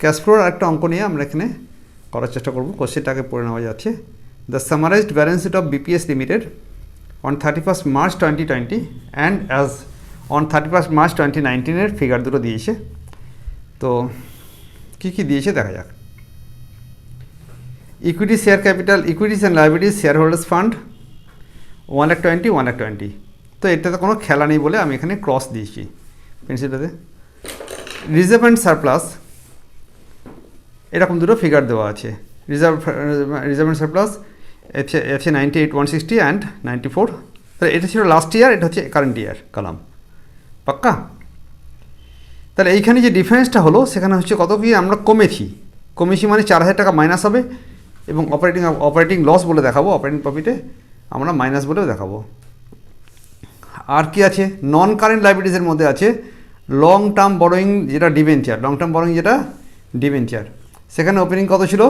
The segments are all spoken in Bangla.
ক্যাশ ফ্লোর একটা অঙ্ক নিয়ে আমরা এখানে করার চেষ্টা করব। কোশ্চেনটাকে পড়ে নেওয়া যাচ্ছে। The summarised balance sheet of BPS limited on 31st March 2020 and as on 31st March 2019 figure দুটো দিয়েছে। তো কী কী দিয়েছে দেখা যাক। Equity share capital, equities and liabilities shareholders fund 120, 120। তো এটাতে কোনো খেলা নেই বলে আমি এখানে ক্রস দিয়েছি পেন্সিলটাতে। রিজার্ভ অ্যান্ড সারপ্লাস এরকম দুটো ফিগার দেওয়া আছে। Reserve and surplus FC 98, 160 and 94। তাহলে এটা ছিল লাস্ট ইয়ার, এটা হচ্ছে কারেন্ট ইয়ার কলাম। পাক্কা? তাহলে এইখানে যে ডিফারেন্সটা হলো সেখানে হচ্ছে কত কি আমরা কমেছি মানে 4000 টাকা মাইনাস হবে এবং অপারেটিং লস বলে দেখাবো, অপারেটিং প্রফিটে আমরা মাইনাস বলেও দেখাবো। আর কি আছে? নন কারেন্ট লাইবিলিটিসের মধ্যে আছে লং টার্ম বরোয়িং যেটা ডিবেঞ্চার, লং টার্ম বরোয়িং যেটা ডিবেঞ্চার। সেখানে ওপেনিং কত ছিল?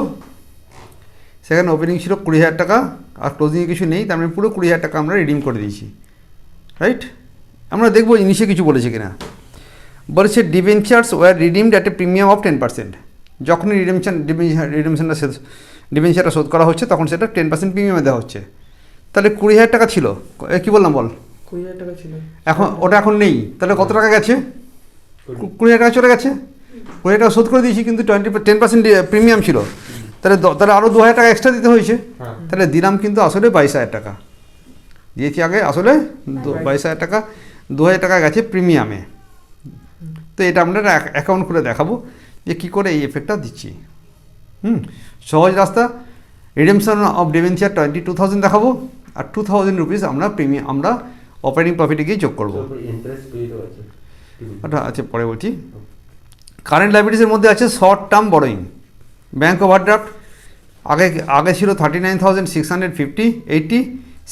সেখানে ওপেনিং ছিল 20,000 টাকা আর ক্লোজিংয়ে কিছু নেই, তার মানে পুরো 20,000 টাকা আমরা রিডিম করে দিয়েছি। রাইট? আমরা দেখবো ইনিশে কিছু বলেছে কিনা। বলেছে debentures were redeemed at a premium of 10%। যখনই ডিবেঞ্চারটা শোধ করা হচ্ছে তখন সেটা 10% প্রিমিয়ামে দেওয়া হচ্ছে। তাহলে 20,000 টাকা ছিল, কী বললাম বল? 20,000 টাকা ছিল। এখন ওটা এখন নেই, তাহলে কত টাকা গেছে? 20,000 টাকা চলে গেছে। 20,000 টাকা শোধ করে দিয়েছি কিন্তু 10% প্রিমিয়াম ছিল, তাহলে আরও 2,000 টাকা এক্সট্রা দিতে হয়েছে। তাহলে দিলাম কিন্তু আসলে 22,000 টাকা দিয়েছি আগে, আসলে 22,000 টাকা, 2,000 টাকা গেছে প্রিমিয়ামে। তো এটা আমরা অ্যাকাউন্ট করে দেখাবো যে কী করে এই এফেক্টটা দিচ্ছি। সহজ রাস্তা, রিডেমশন অফ ডিবেঞ্চার 22,000 দেখাবো আর 2,000 রুপিস আমরা আমরা অপারেটিং প্রফিটে গিয়ে যোগ করবো। ওটা আছে পরে বলছি। কারেন্ট লাইবিলিটিসের মধ্যে আছে short term borrowing, bank overdraft আগে ছিল 39,650,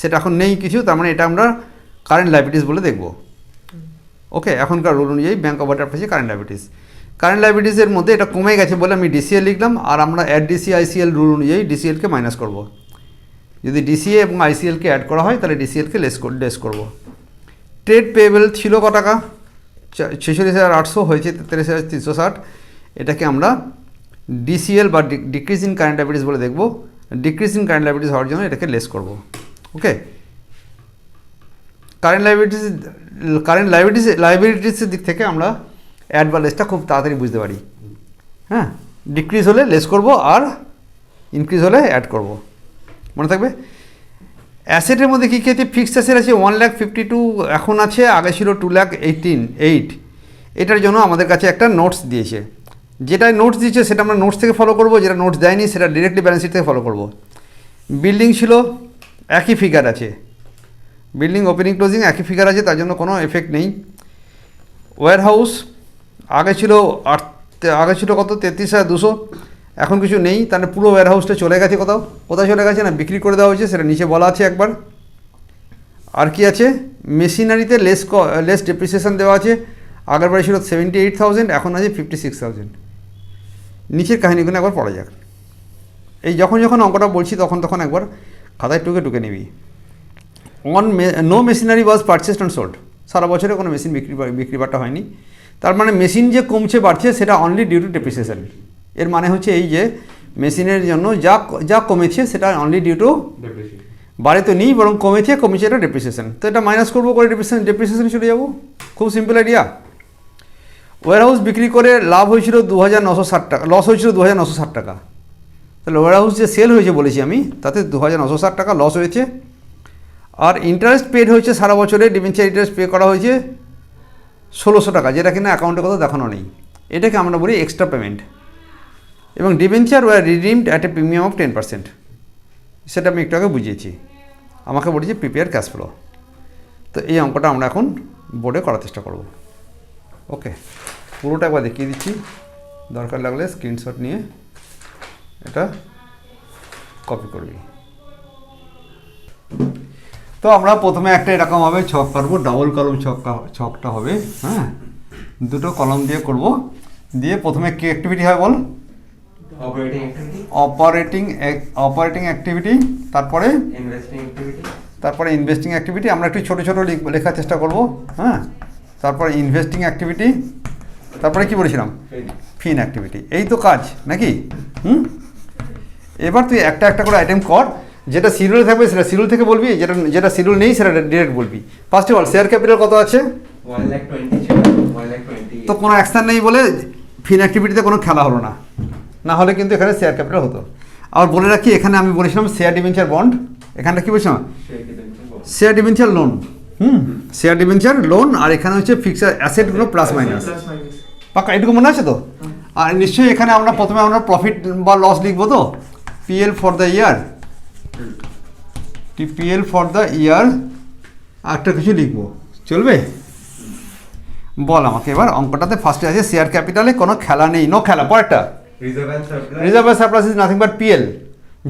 সেটা এখন নেই কিছু, তার মানে এটা আমরা কারেন্ট লাইবিলিটিস বলে দেখবো। ওকে, এখনকার রুল অনুযায়ী ব্যাঙ্ক ওভারড্রাফট হচ্ছে কারেন্ট লাইবিলিটিস। কারেন্ট লাইবিলিটিসের মধ্যে এটা কমে গেছে বলে আমি ডিসিএল লিখলাম, আর আমরা অ্যাড ডিসি আইসিএল রুল অনুযায়ী ডিসিএলকে মাইনাস করব। যদি ডিসিএ এবং আইসিএলকে অ্যাড করা হয় তাহলে ডিসিএলকে লেস করব। ট্রেড পেয়েবল ছিল ক টাকা? 46,800 হয়েছে 43,360। এটাকে আমরা ডিসিএল বা ডিক্রিজ ইন কারেন্ট লাইবিলিটিস বলে দেখব। ডিক্রিজ ইন কারেন্ট লাইবিলিটিস হওয়ার জন্য এটাকে লেস করব। ওকে, কারেন্ট লাইবিলিটিসের দিক থেকে আমরা অ্যাড বা লেসটা খুব তাড়াতাড়ি বুঝতে পারি। হ্যাঁ, ডিক্রিজ হলে লেস করব আর ইনক্রিজ হলে অ্যাড করব, মনে থাকবে। অ্যাসেটের মধ্যে কী কী আছে? ফিক্সড অ্যাসেট আছে 1,52,000 এখন আছে, আগে ছিল 2,18,800। এটার জন্য আমাদের কাছে একটা নোটস দিয়েছে, যেটা নোটস দিয়েছে সেটা আমরা নোটস থেকে ফলো করব, যেটা নোটস দেয়নি সেটা ডিরেক্টলি ব্যালেন্স শিট থেকে ফলো করব। বিল্ডিং ছিল একই ফিগার আছে, বিল্ডিং ওপেনিং ক্লোজিং একই ফিগার আছে, তার জন্য কোনো এফেক্ট নেই। ওয়্যার হাউস আগে ছিল কত? 33,200, এখন কিছু নেই, তাহলে পুরো ওয়্যার হাউসটা চলে গেছে কোথায় চলে গেছে না বিক্রি করে দেওয়া হয়েছে, সেটা নিচে বলা আছে একবার। আর কি আছে? মেশিনারিতে লেস ডেপ্রিসিয়েশন দেওয়া আছে, আগের বারে ছিল 78,000, এখন আছে 56,000। নিচের কাহিনিগুলো একবার পড়া যাক। এই যখন অঙ্কটা বলছি তখন একবার খাতায় টুকে নিবি। No machinery was purchased and sold, সারা বছরে কোনো মেশিন বিক্রি বাট্টা হয়নি। তার মানে মেশিন যে কমছে বাড়ছে সেটা অনলি ডিউ টু ডেপ্রিসিয়েশন। এর মানে হচ্ছে এই যে মেশিনের জন্য যা কমেছে সেটা অনলি ডিউ টু বাড়ে তো নেই, বরং কমেছে এটা ডেপ্রিসিয়েশন। তো এটা মাইনাস করবো করে ডেপ্রিসিয়েশন চলে যাবো। খুব সিম্পল আইডিয়া। ওয়্যার হাউস বিক্রি করে লাভ হয়েছিল 2,960 টাকা, লস হয়েছিল 2,960 টাকা। তাহলে ওয়্যার হাউস যে সেল হয়েছে বলেছি আমি, তাতে 2,960 টাকা লস হয়েছে। আর ইন্টারেস্ট পেড হয়েছে সারা বছরে, ডিবেঞ্চার ইন্টারেস্ট পে করা হয়েছে 1,600 টাকা, যেটা কিনা অ্যাকাউন্টে কথা দেখানো নেই। এটাকে আমরা বলি এক্সট্রা পেমেন্ট। এবং debenture were redeemed at a premium of 10%, সেটা আমি একটু আগে বুঝিয়েছি। আমাকে বলেছে প্রিপেয়ার ক্যাশ ফ্লো। তো এই অঙ্কটা আমরা এখন বোর্ডে করার চেষ্টা করব। ওকে, পুরোটা একবার দেখিয়ে দিচ্ছি, দরকার লাগলে স্ক্রিনশট নিয়ে এটা কপি করবি। তো আমরা প্রথমে একটা এরকমভাবে ছক করবো, ডাবল কলম ছকটা হবে। হ্যাঁ, দুটো কলম দিয়ে করব। দিয়ে প্রথমে কি অ্যাক্টিভিটি হয় বল? অপারেটিং অ্যাক্টিভিটি, তারপরে ইনভেস্টিং অ্যাক্টিভিটি। আমরা একটু ছোটো লেখার চেষ্টা করব। হ্যাঁ, তারপরে ইনভেস্টিং অ্যাক্টিভিটি, তারপরে কি বলেছিলাম? ফিন অ্যাক্টিভিটি, এই তো কাজ নাকি? এবার তুই একটা একটা করে আইটেম কর, যেটা শিডিউলে থাকবে সেটা শিডিউল থেকে বলবি, যেটা যেটা শিডিউল নেই সেটা ডিরেক্ট বলবি। First of all share capital কত আছে? 1,20,000 তো কোনো অ্যাকশন নেই বলে ফিন অ্যাক্টিভিটিতে কোনো খেলা হলো না, না হলে কিন্তু এখানে শেয়ার ক্যাপিটাল হতো। আর বলে রাখি, এখানে আমি বলেছিলাম শেয়ার ডিবেঞ্চার বন্ড, এখানটা কি বলছিলাম? Share debenture loan. Share debenture loan, আর এখানে হচ্ছে ফিক্সড অ্যাসেটগুলো প্লাস মাইনাস। পাকা এটুকু মনে আছে তো? আর নিশ্চয়ই এখানে আমরা প্রথমে আমরা প্রফিট বা লস লিখবো তো, PL for the year, TPL for the year, একটা কিছু লিখবো, চলবে? বল আমাকে এবার অঙ্কটাতে ফার্স্টে আছে শেয়ার ক্যাপিটালে কোনো খেলা নেই, নো খেলা। পরেরটা reserve and surplus is nothing but PL.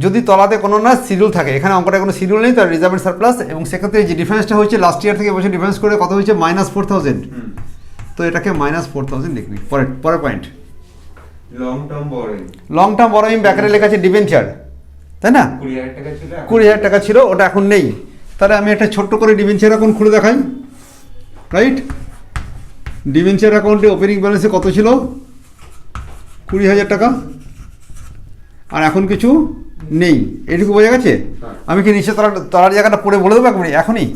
যদি তলাতে কোনো না শিডিউল থাকে, এখানে অঙ্কটা কোনো শিডিউল নেই, তার রিজার্ভ অ্যান্ড সারপ্লাস, এবং সেক্ষেত্রে যে ডিফারেন্সটা হয়েছে লাস্ট ইয়ার থেকে এবছর ডিফারেন্স করে কত হয়েছে? -4,000। তো এটাকে -4,000 লিখবি। পরের পয়েন্ট, লং টার্ম বরোইং ব্যাকেটে লেখা আছে ডিবেঞ্চার, তাই না? 20,000 টাকা ছিল, ওটা এখন নেই। তাহলে আমি একটা ছোট্ট করে ডিবেঞ্চার অ্যাকাউন্ট খুলে দেখাই, রাইট? ডিবেঞ্চার অ্যাকাউন্টে ওপেনিং ব্যালেন্সে কত ছিল? 20,000 টাকা, আর এখন কিছু নেই, এটুকু বোঝা গেছে? আমি কি নিচে তলার জায়গাটা পড়ে বলে দেবো একবারে এখনই?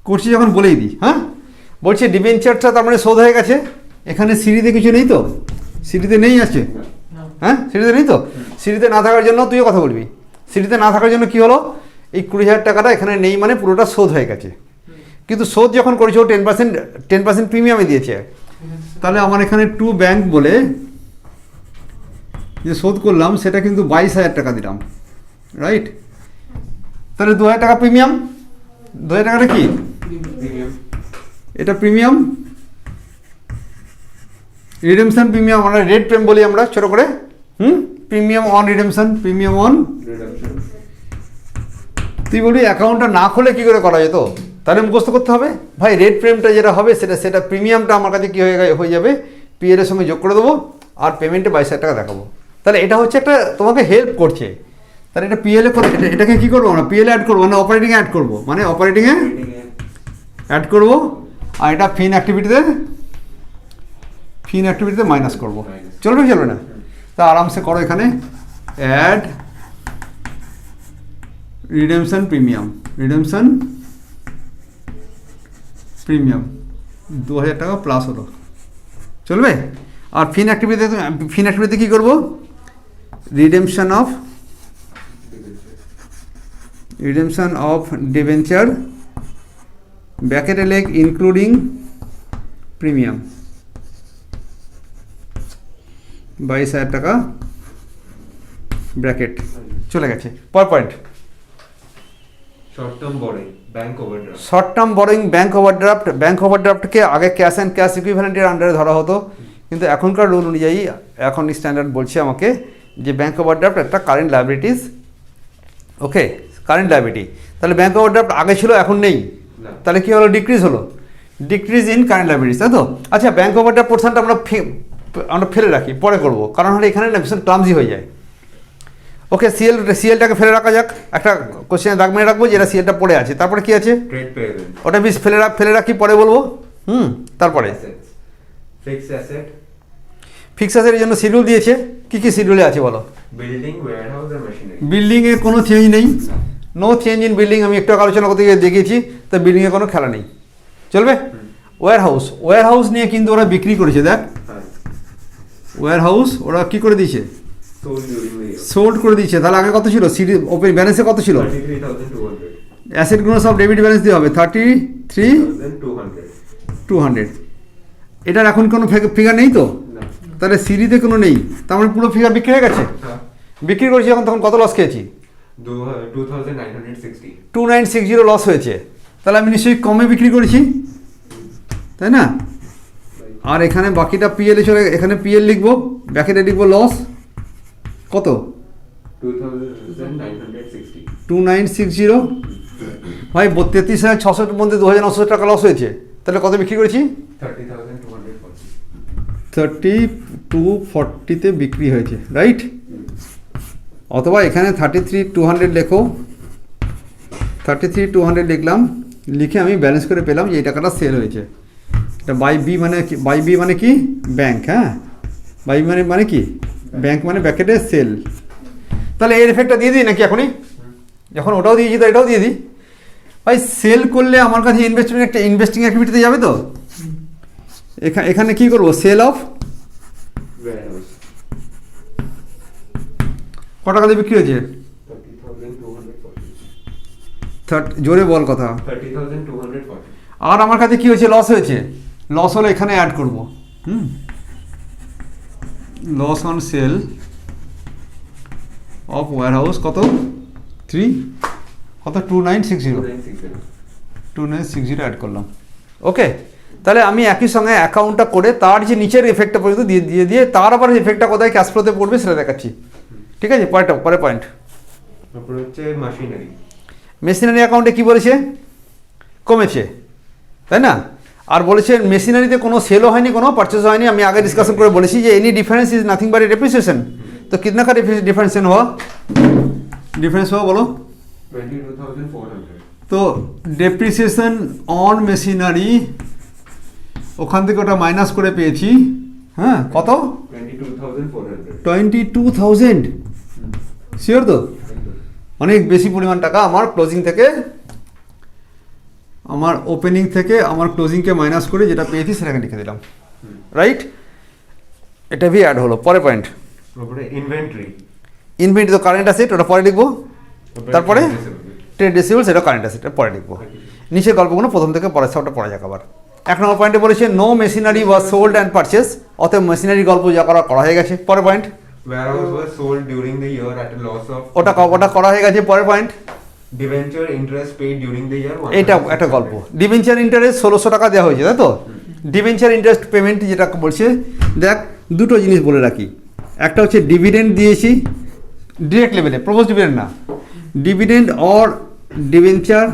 করছি যখন বলেই দিই। হ্যাঁ, বলছে ডিবেঞ্চারটা তার মানে শোধ হয়ে গেছে। এখানে সিঁড়িতে কিছু নেই তো? সিঁড়িতে নেই আছে? হ্যাঁ, সিঁড়িতে নেই তো? সিঁড়িতে না থাকার জন্য তুইও কথা বলবি। সিঁড়িতে না থাকার জন্য কি হলো? এই 20,000 টাকাটা এখানে নেই, মানে পুরোটা শোধ হয়ে গেছে। কিন্তু শোধ যখন করেছে ও 10% প্রিমিয়ামে দিয়েছে, তাহলে আমার এখানে টু ব্যাংক বলে যে শোধ করলাম সেটা কিন্তু 22,000 টাকা দিলাম, রাইট? তাহলে 2,000 টাকা প্রিমিয়াম। 2,000 টাকাটা কি? এটা প্রিমিয়াম, রিডেমশন প্রিমিয়াম, আমরা রেড প্রেম বলি আমরা ছোট করে। Premium on redemption, premium on. তুই বলবি অ্যাকাউন্টটা না খুলে কী করে করা যেত? তাহলে মুখস্থ করতে হবে ভাই, রেড প্রেমটা যেটা হবে সেটা প্রিমিয়ামটা আমার কাছে কী হয়ে যাবে, পিএল এর সঙ্গে যোগ করে দেবো, আর পেমেন্টে 22,000 টাকা দেখাবো। তাহলে এটা হচ্ছে একটা তোমাকে হেল্প করছে। তাহলে এটা পিএল এ এটাকে কী করবো আমরা? পিএল অ্যাড করবো, মানে অপারেটিংয়ে অ্যাড করবো, মানে অপারেটিংয়ে অ্যাড করবো, আর এটা ফিন অ্যাক্টিভিটিতে মাইনাস করবো। চলবে না? তা আরামসে করো এখানে, অ্যাড রিডেমশন প্রিমিয়াম 2,000 টাকা প্লাস হলো, চলবে? আর ফিন অ্যাক্টিভিটিতে কী করবো? রিডেমশন অফ ডিবেঞ্চার ব্যাকেটে লেখ ইনক্লুডিং প্রিমিয়াম 22,000 টাকা ব্র্যাকেট, চলে গেছে। পর point, short term borrowing bank overdraft. Bank ওভারড্রাফটকে আগে ক্যাশ অ্যান্ড ক্যাশ ইকুইভ্যালেন্টের আন্ডারে ধরা হতো, কিন্তু এখনকার রুল অনুযায়ী এখন স্ট্যান্ডার্ড বলছে আমাকে যে ব্যাংক ওভারড্রাফট একটা কারেন্ট লায়াবিলিটিস। ওকে, কারেন্ট লায়াবিলিটি। তাহলে ব্যাংক ওভারড্রাফট আগে ছিল, এখন নেই, তাহলে কী হলো? ডিক্রিজ ইন কারেন্ট লায়াবিলিটিস, তাই তো? আচ্ছা, ব্যাংক ওভারড্রাফট পোর্শনটা আমরা ফেলে রাখি, পরে করবো, কারণ হলে এখানে না ভীষণ ক্লামজি হয়ে যায়। ওকে, সিএলটাকে ফেলে রাখা যাক, একটা কোশ্চেনে দাগ মেরে রাখবো যে এটা সিএলটা পড়ে আছে। তারপরে কি আছে? ওটা বেশ ফেলে রাখি, পরে বলবো। তারপরে ফিক্সড অ্যাসেটের জন্য শিডিউল দিয়েছে। কি শিডিউলে আছে বলো? বিল্ডিংয়ে কোনো চেঞ্জ নেই, নো চেঞ্জ ইন বিল্ডিং। আমি একটু আলোচনা করতে গিয়ে দেখিয়েছি, তো বিল্ডিংয়ে কোনো খেলা নেই, চলবে? ওয়্যার হাউস নিয়ে কিন্তু ওরা বিক্রি করেছে, দেখ ওয়্যার হাউস ওরা কী করে দিয়েছে? সোল্ড করে দিয়েছে। তাহলে আগে কত ছিল? ওপেন ব্যালেন্সে কত ছিল? অ্যাসেটগুলো সব ডেবিট ব্যালেন্স দিয়ে হবে 33,200। এটার এখন কোনো ফিগার নেই তো? তাহলে সিরিতে কোনো নেই, তার মানে পুরো ফিগার বিক্রি হয়ে গেছে। বিক্রি করেছি এখন, তখন কত লস খেয়েছি? 2,960 লস হয়েছে। তাহলে আমি নিশ্চয়ই কমে বিক্রি করেছি, তাই না? আর এখানে বাকিটা পিএলে চলে, এখানে পিএল লিখবো, ব্যাকেটে লিখবো লস কত? 2,960। ভাই 33,600 মধ্যে 2,900 টাকা লস হয়েছে, তাহলে কত বিক্রি করেছি? 32,40-তে বিক্রি হয়েছে, রাইট? অথবা এখানে 33,200 লেখো, 33,200 লিখলাম, লিখে আমি ব্যালেন্স করে পেলাম যে এই টাকাটা সেল হয়েছে। এটা বাই বি মানে কি? ব্যাংক, হ্যাঁ, বাই মানে কি, ব্যাংক মানে ব্যাকেটে সেল। তাহলে এর এফেক্টটা দিয়ে দিই নাকি এখনই, যখন ওটাও দিয়েছি তো এটাও দিয়ে দিই। ভাই সেল করলে আমার কাছে ইনভেস্টিং অ্যাক্টিভিটিতে যাবে তো, এখানে কি করবো, সেল অফ warehouse ক টাকা দিয়ে বিক্রি হয়েছে, 30,240 জোরে বল কথা। 30,240 আর আমার কাছে কি হয়েছে, লস হয়েছে, লস হলে এখানে অ্যাড করব, loss on sale of warehouse কত 3 কত 2960 2960 অ্যাড করলাম। ওকে, তাহলে আমি একই সঙ্গে অ্যাকাউন্টটা করে তার যে নিচের এফেক্টটা পর্যন্ত দিয়ে তার আবার এফেক্টটা কোথায় ক্যাশ ফ্লোতে পড়বে সেটা দেখাচ্ছি। ঠিক আছে, পরে পয়েন্ট। তারপর হচ্ছে machinery মেশিনারি অ্যাকাউন্টে কি বলেছে, কমেছে, তাই না? আর বলেছে মেশিনারিতে কোনো সেলও হয়নি, কোনো পারচেস হয়নি। আমি আগে ডিসকাশন করে বলেছি যে any difference is nothing but depreciation. তো কিতনা কা ডিফারেন্সিয়েশন হওয়া, ডিফারেন্স হওয়া বলো। 22,400 তো ডেপ্রিসিয়েশন অন মেশিনারি, ওখান থেকে ওটা মাইনাস করে পেয়েছি, হ্যাঁ কত 22,400 22,000। শিওর তো? অনেক বেশি পরিমাণ টাকা আমার ক্লোজিং থেকে, আমার ওপেনিং থেকে আমার ক্লোজিংকে মাইনাস করে যেটা পেয়েছি সেটাকে লিখে দিলাম, রাইট? এটা ভি অ্যাড হলো। পরে পয়েন্ট, তারপরে ইনভেন্টরি ইনভেন্টরি তো কারেন্ট অ্যাসেট, ওটা পরে লিখবো। তারপরে ট্রেড রিসিভেবলস, এটা কারেন্ট অ্যাসেট, এটা পরে লিখবো। নিচের গল্পগুলো প্রথম থেকে পরে সবটা পড়া যাক আবার। 1 নম্বর পয়েন্টে বলেছে no machinery was sold and purchase, অতএব মেশিনারি গল্প যা করা হয়ে গেছে। পরে point, warehouse was sold during the year at a loss of ওটা করা হয়ে গেছে। পরের point, debenture interest paid during the year এটা একটা গল্প। ডিবেঞ্চার ইন্টারেস্ট 1600 টাকা দেওয়া হয়েছে, তাই তো? ডিবেঞ্চার ইন্টারেস্ট পেমেন্ট যেটা বলছে, দেখ দুটো জিনিস বলে রাখি। একটা হচ্ছে ডিভিডেন্ড দিয়েছি ডিরেক্ট লেভেলে, প্রপোজ ডিভিডেন্ড না, ডিভিডেন্ড অর ডিবেঞ্চার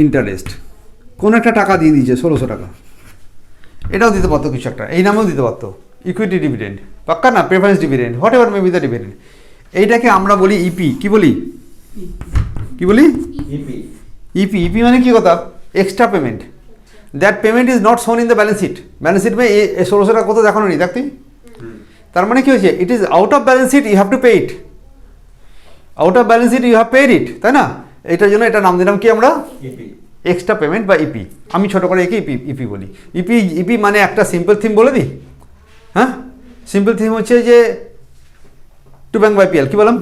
ইন্টারেস্ট, কোনো একটা টাকা দিয়ে দিয়েছে 1600 টাকা। এটাও দিতে পারতো কিছু একটা, এই নামেও দিতে পারতো, ইকুইটি ডিভিডেন্ড পাক্কা না, preference dividend, what ever may be the dividend. এইটাকে আমরা বলি ইপি। কি বলি, কি বলি? EP ইপি মানে কি কথা, extra payment. That payment is not shown in the balance sheet. Balance sheet মে 1600 টাকা কত দেখানো নি, দেখতে। তার মানে কি হয়েছে, it is out of balance sheet, you have to pay it, out of balance sheet you have paid it, তাই না? এটার জন্য এটা নাম দিলাম কি আমরা, EP এক্সট্রা পেমেন্ট বা ইপি। আমি ছোটো করে একে ইপি বলি। ইপি মানে একটা সিম্পল থিম বলে দিই, হ্যাঁ? সিম্পল থিম হচ্ছে যে টু ব্যাংক বাই পিএল। কি বললাম,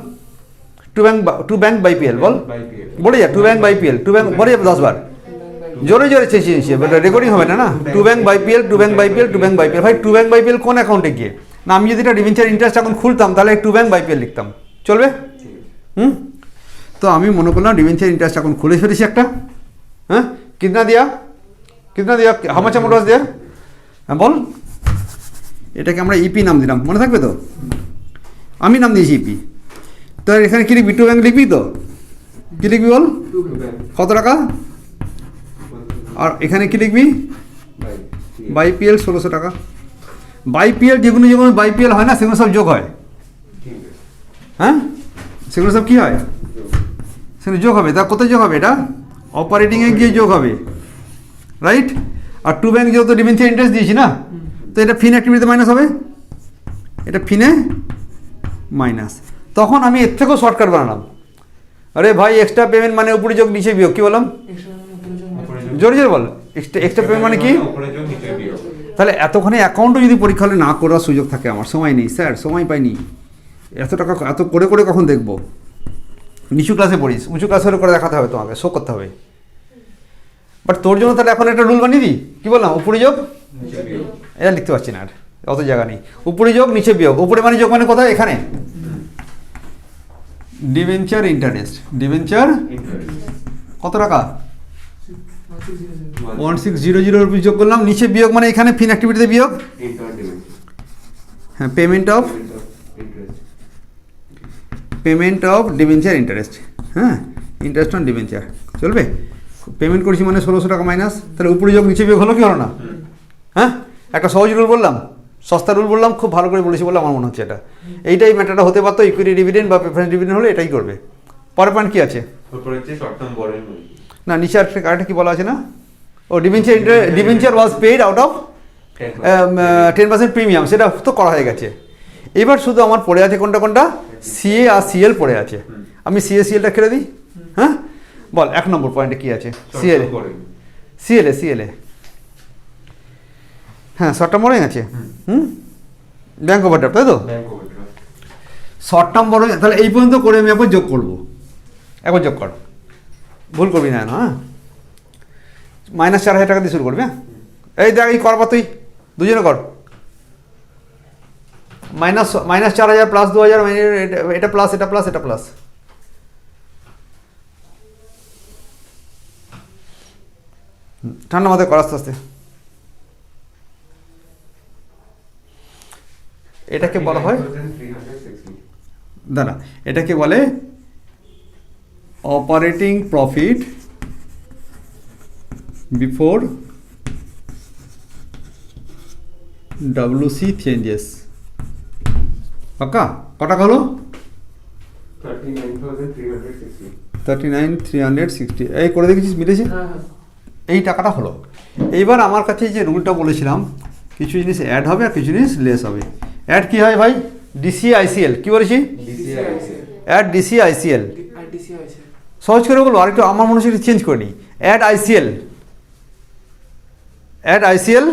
টু ব্যাংক বাই পিএল, বল by PL বলে যা, to bank by PL, to bank বলে যাবে 10 বার, জোরে জোরে চেঁচিয়ে, রেকর্ডিং হবে না, না? To bank by PL, to bank by PL, to bank by PL. ভাই টু ব্যাংক বাই পিএল কোন অ্যাকাউন্টে গিয়ে, না আমি যদি এটা ডিবেঞ্চার ইন্টারেস্ট এখন খুলতাম তাহলে টু ব্যাংক বাই পিএল লিখতাম, চলবে? তো আমি মনে করলাম ডিবেঞ্চার ইন্টারেস্ট এখন খুলে ফেলেছি একটা, হ্যাঁ? কিতনা দিয়া হাউ মাচ অ্যামাউন্ট ওয়াজ দেয়ার, হ্যাঁ বল। এটাকে আমরা ইপি নাম দিলাম, মনে থাকবে তো? আমি নাম দিয়েছি ইপি। তো এখানে কি লিখবি, টু ব্যাংক লিখবি তো? কি লিখবি বল, কত টাকা? আর এখানে কি লিখবি, বাই পিএল 1600 টাকা। বাই পিএল যেগুলো বাই পিএল হয় না সেগুলো সব যোগ হয়, হ্যাঁ? সেগুলো সব কি হয়, সেগুলো যোগ হবে। তা কোথায় যোগ হবে, এটা অপারেটিংয়ে গিয়ে যোগ হবে, রাইট? আর টু ব্যাংক যেহেতু ডিবেঞ্চার ইন্টারেস্ট দিয়েছি না, তো এটা ফিন অ্যাক্টিভিটিতে মাইনাস হবে, এটা ফিনে মাইনাস। তখন আমি এর থেকেও শর্টকাট বানালাম, আরে ভাই এক্সট্রা পেমেন্ট মানে উপরে যোগ নিচে বিয়োগ। কি বললাম, জোরে জোরে বল, এক্সট্রা পেমেন্ট মানে কি? উপরে যোগ নিচে বিয়োগ। তাহলে এতক্ষণে অ্যাকাউন্টও যদি পরীক্ষা হলে না করার সুযোগ থাকে, আমার সময় নেই স্যার, সময় পাইনি, এত টাকা এত করে কখন দেখবো? নিচু ক্লাসে পড়িস, উঁচু ক্লাসে করে দেখাতে হবে, তোমাকে শো করতে হবে। বাট তোর জন্য তাহলে এখন একটা রুল বানিয়ে দিই। কী বললাম, উপরে যোগ নিচে বিয়োগ। এটা লিখতে পারছি না, আর অত জায়গা নেই। উপরে যোগ নিচে বিয়োগ, উপরে মানে যোগ মানে কোথায়, এখানে ডিবেঞ্চার ইন্টারেস্ট, ডিবেঞ্চার কত টাকা, 1600 রুপিস যোগ করলাম, নিচে বিয়োগ মানে এখানে ফিন অ্যাক্টিভিটিতে বিয়োগ, হ্যাঁ পেমেন্ট অফ ডিবেঞ্চার ইন্টারেস্ট, হ্যাঁ ইন্টারেস্ট অন ডিবেঞ্চার, চলবে? পেমেন্ট করেছি মানে 1600 টাকা মাইনাস, তাহলে উপরে যোগ নিচে বিয়োগ হলো কি হলো না? হ্যাঁ, একটা সহজ রুল বললাম, সস্তা রুল বললাম, খুব ভালো করে বলেছি বলে আমার মনে হচ্ছে এটা এইটাই ম্যাটারটা হতে পারতো। ইকুইটি ডিভিডেন্ড বা প্রেফারেন্স ডিভিডেন্ড হলে এটাই করবে। পরের পয়েন্ট কি আছে, তারপরে হচ্ছে শর্ট টার্ম বরোইং। না নিচে আরেকটা কি বলা আছে না, ও debenture was paid out of 10% premium, সেটা তো করা হয়ে গেছে। এবার শুধু আমার পড়ে আছে কোনটা কোনটা, সিএ আর সিএল পড়ে আছে। আমি সিএ সিএলটা খেলে দিই। হ্যাঁ বল 1 নম্বর পয়েন্টে কি আছে? সিএলএ সিএলএ সিএলএ হ্যাঁ শর্ট টার্ম বড়ই আছে। ব্যাংক ওভারড্রাফট, তাই তো? শর্ট টার্ম বড়, তাহলে এই পর্যন্ত করে আমি একবার যোগ করবো। একবার যোগ কর, ভুল করবি না। হ্যাঁ -4000 টাকা দিয়ে শুরু করবি। হ্যাঁ এই দেখ, এই করবা তুই দুজনে কর। -4000 প্লাস 2000, এটা প্লাস এটা প্লাস এটা প্লাস। ঠান্ডা মাথায় কর আস্তে আস্তে। এটাকে বলা হয়, দাঁড়া, এটাকে বলে operating profit before WC changes. পাক্কা? ক টাকা হলো? 39,360। এই করে দেখেছিস, মিলেছে? এই টাকাটা হলো। এইবার আমার কাছে যে রুলটা বলেছিলাম, কিছু জিনিস অ্যাড হবে আর কিছু জিনিস লেস হবে। অ্যাড কি হয় ভাই? DCICL। কি বলেছি? Add DCICL। সহজ করে বলবো, আরেকটু আমার মনে হচ্ছে চেঞ্জ করে নিই। অ্যাড ICL, অ্যাড ICL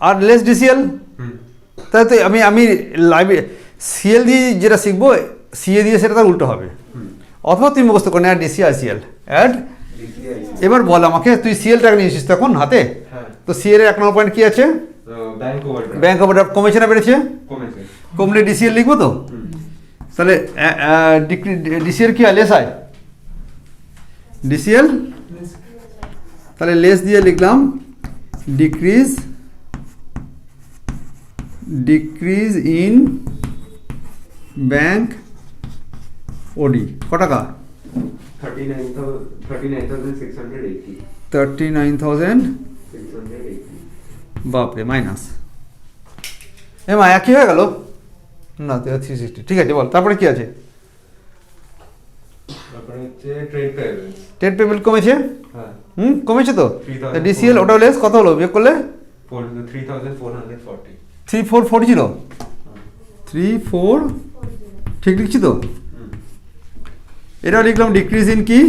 আর লেস DCL। তাই তো আমি লাইভে সিএল দিয়ে যেটা শিখবো, সিএ দিয়ে সেটা তার উল্টো হবে। অথবা তুই মুখস্থ করে অ্যাড DCICL, অ্যাড। এবার বল আমাকে, তুই সিএল টাকা নিয়েছিস তখন হাতে, তো সিএল এর 1 নম্বর পয়েন্ট কি আছে? Bank overdraft. কমেছে না বেড়েছে? কমলে ডিসিএল লিখবো তো। তাহলে ডিসিএল কি হয়? লেস হয় ডিসিএল। তাহলে লেস দিয়ে লিখলাম ডিক্রিজ ইন ব্যাংক ওডি। ক টাকা? 39,680। বাপরে, মাইনাস। মা একই হয়ে গেল না? 360। ঠিক আছে, বল তারপরে কি আছে? ট্রেড পেমেন্ট কমেছে। কমেছে তো। ডিসিএল ওটা লেস, কত হলো বিয়োগ করলে? 3440 ছিল। 34 ঠিক লিখছি তো? এটা লিখলাম ডিক্রিজ ইন কি?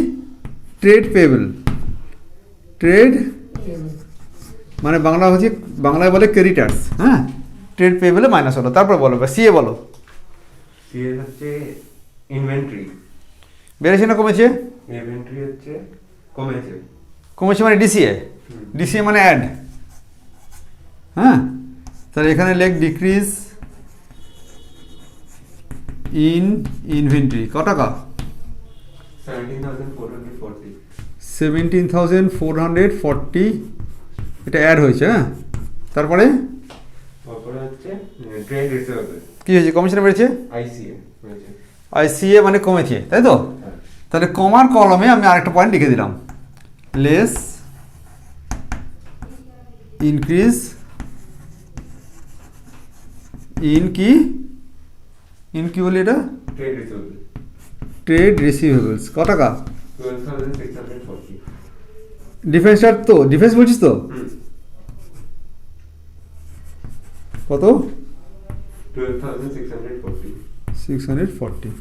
Trade payable. ট্রেড মানে বাংলায় বলে ক্রেডিটার্স। হ্যাঁ, ট্রেড পেয়েবলে মাইনাস হলো। তারপর বলো সিএ বলো। সিএ হচ্ছে ইনভেন্টরি। বেড়েছে না কমেছে? ইনভেন্টরি হচ্ছে কমেছে। কমেছে মানে ডিসিএ। ডিসিএ মানে অ্যাড। হ্যাঁ, তাহলে এখানে লেখ ডিক্রিজ ইন ইনভেন্টরি। ক টাকা? 17,440। 17,440। এটা অ্যাড হয়েছে। হ্যাঁ, তারপরে হচ্ছে ট্রেড রিসিভেবল। কি হয়েছে? কমেছে না বেড়েছে? আইসিএ মানে কমেছে, তাই তো? তাহলে কমার কলমে আমি আরেকটা পয়েন্ট লিখে দিলাম, লেস ইনক্রিজ ইন কি বলি এটা? Trade receivables. ক টাকা? 12,640। ডিফেন্সটার তো, ডিফেন্স বলছিস তো? কত? 12,640। 640।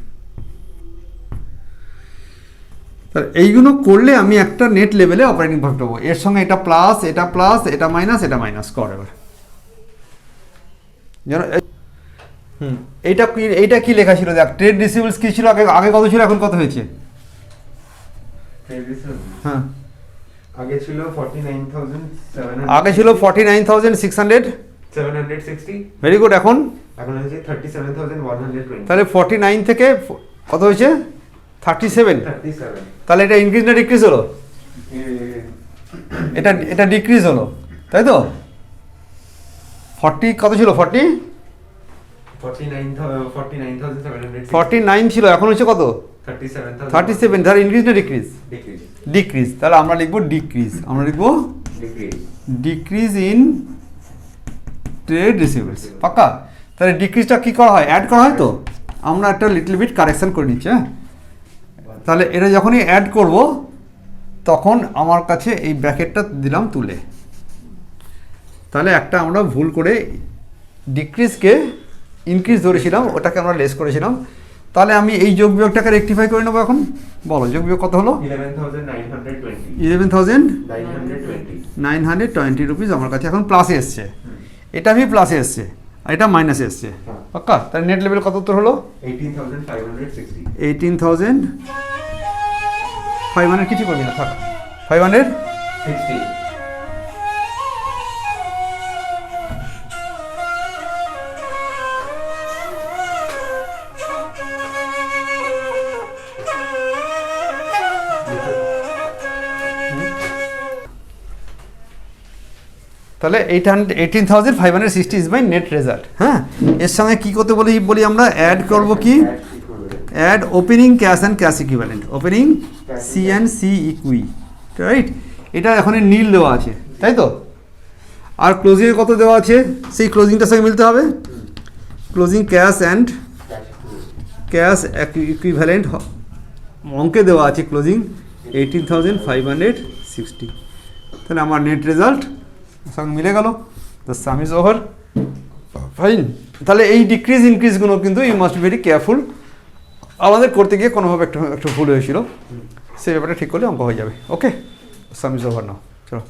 তাহলে এইগুলো করলে আমি একটা নেট লেভেলে অপারেটিং প্রফিট পাবো। এর সঙ্গে এটা প্লাস, এটা প্লাস, এটা মাইনাস, এটা মাইনাস কর এবার। যেন এইটা কি লেখা ছিল দেখ, ট্রেড রিসিভেবলস কি ছিল আগে কত ছিল, এখন কত হয়েছে? হ্যাঁ, আগে ছিল 49,700। আগে ছিল 49,660। Very good. এখন হচ্ছে 37,120। তাহলে 49 থেকে কত হয়েছে? 37। তাহলে এটা ইনক্রিজ না ডিক্রিজ হলো? এটা ডিক্রিজ হলো, তাই তো? 40 কত ছিল? 49 ছিল, এখন হচ্ছে কত? 37। তাহলে ইনক্রিজ না ডিক্রিজ? ডিক্রিজ। তাহলে আমরা লিখবো ডিক্রিজ। আমরা লিখবো ডিক্রিজ ইন ট্রেড রিসিভেবলস। পাক্কা? তাহলে ডিক্রিজটা কি করা হয়? অ্যাড করা হয় তো? আমরা একটা লিটল বিট কারেকশন করে নিচ্ছি। হ্যাঁ, তাহলে এটা যখনই অ্যাড করব তখন আমার কাছে এই ব্র্যাকেটটা দিলাম তুলে, তাহলে একটা আমরা ভুল করে ডিক্রিজকে ইনক্রিজ ধরেছিলাম, ওটাকে আমরা লেস করেছিলাম। তাহলে আমি এই যোগ বিয়োগটাকে রেকটিফাই করে নেবো এখন। বলো যোগ বিয়োগ কত হলো? 11,920 রুপিস আমার কাছে এখন প্লাসে এসছে, এটা আমি প্লাসে এসছে আর এটা মাইনাসে এসছে, পাক্কা? তাহলে নেট লেভেল কত উত্তর হলো? 18,500 কিছু করবি না, থাক 560। তাহলে 18,560 ইজ মাই নেট রেজাল্ট। হ্যাঁ, এর সঙ্গে কী করতে বলি আমরা? অ্যাড করব কি? Add opening cash and cash equivalent, opening C and C equi, right? এটা এখানে নীল দেওয়া আছে, তাই তো? আর ক্লোজিংয়ে কত দেওয়া আছে? সেই ক্লোজিংটার সঙ্গে মিলতে হবে। Closing cash and cash equivalent অঙ্কে দেওয়া আছে ক্লোজিং 18,560। তাহলে আমার নেট রেজাল্ট সঙ্গে মিলে গেল, the sum is over, fine. তাহলে এই ডিক্রিজ ইনক্রিজগুলো কিন্তু you must be very careful. আমাদের করতে গিয়ে কোনোভাবে একটু ভুল হয়েছিল, সেই ব্যাপারটা ঠিক করলে অঙ্ক হয়ে যাবে। ওকে, সাম ইজ ওভার নাও, চলো।